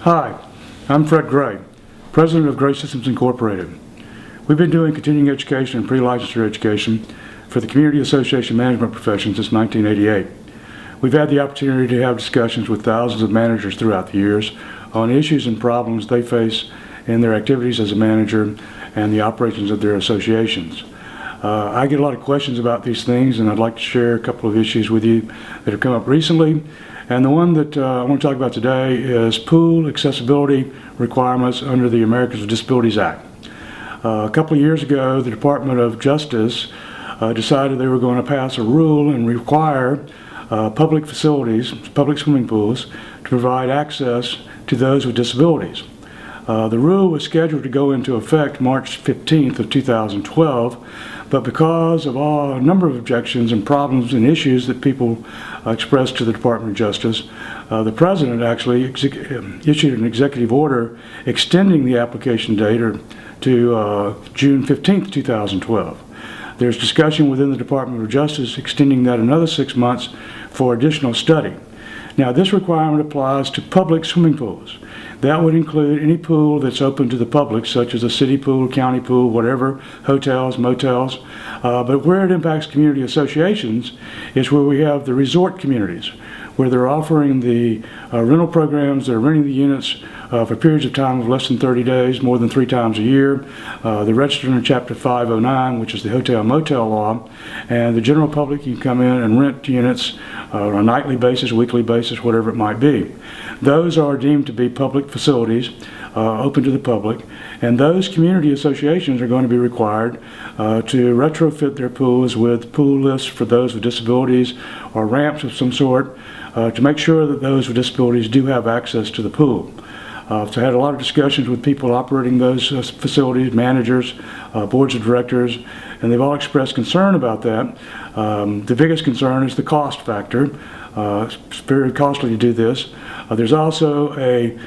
Hi, I'm Fred Gray, President of Gray Systems Incorporated. We've been doing continuing education and pre-licensure education for the Community Association management profession since 1988. We've had the opportunity to have discussions with thousands of managers throughout the years on issues and problems they face in their activities as a manager and the operations of their associations. I get a lot of questions about these things, and I'd like to share a couple of issues with you that have come up recently. And the one that I want to talk about today is pool accessibility requirements under the Americans with Disabilities Act. A couple of years ago, the Department of Justice decided they were going to pass a rule and require public facilities, public swimming pools, to provide access to those with disabilities. The rule was scheduled to go into effect March 15th of 2012, but because of a number of objections and problems and issues that people expressed to the Department of Justice, the President actually issued an executive order extending the application date to June 15th, 2012. There's discussion within the Department of Justice extending that another 6 months for additional study. Now, this requirement applies to public swimming pools. That would include any pool that's open to the public, such as a city pool, county pool, whatever, hotels, motels. But where it impacts community associations is where we have the resort communities, where they're offering the rental programs, they're renting the units for periods of time of less than 30 days, more than 3 times a year. They're registered under Chapter 509, which is the hotel motel law, and the general public can come in and rent units on a nightly basis, weekly basis, whatever it might be. Those are deemed to be public facilities open to the public, and those community associations are going to be required to retrofit their pools with pool lifts for those with disabilities or ramps of some sort to make sure that those with disabilities do have access to the pool. So I had a lot of discussions with people operating those facilities, managers, boards of directors, and they've all expressed concern about that. The biggest concern is the cost factor. It's very costly to do this. There's also a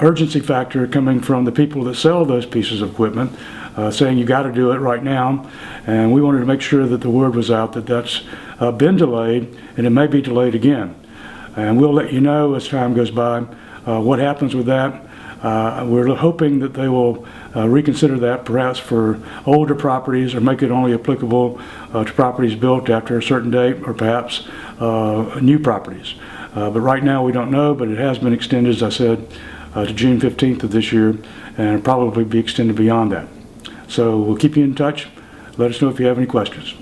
urgency factor coming from the people that sell those pieces of equipment, saying you got to do it right now. And we wanted to make sure that the word was out that that's been delayed, and it may be delayed again. And we'll let you know as time goes by what happens with that. We're hoping that they will reconsider that perhaps for older properties, or make it only applicable to properties built after a certain date, or perhaps new properties. But right now we don't know, but it has been extended, as I said, to June 15th of this year, and it'll probably be extended beyond that. So we'll keep you in touch. Let us know if you have any questions.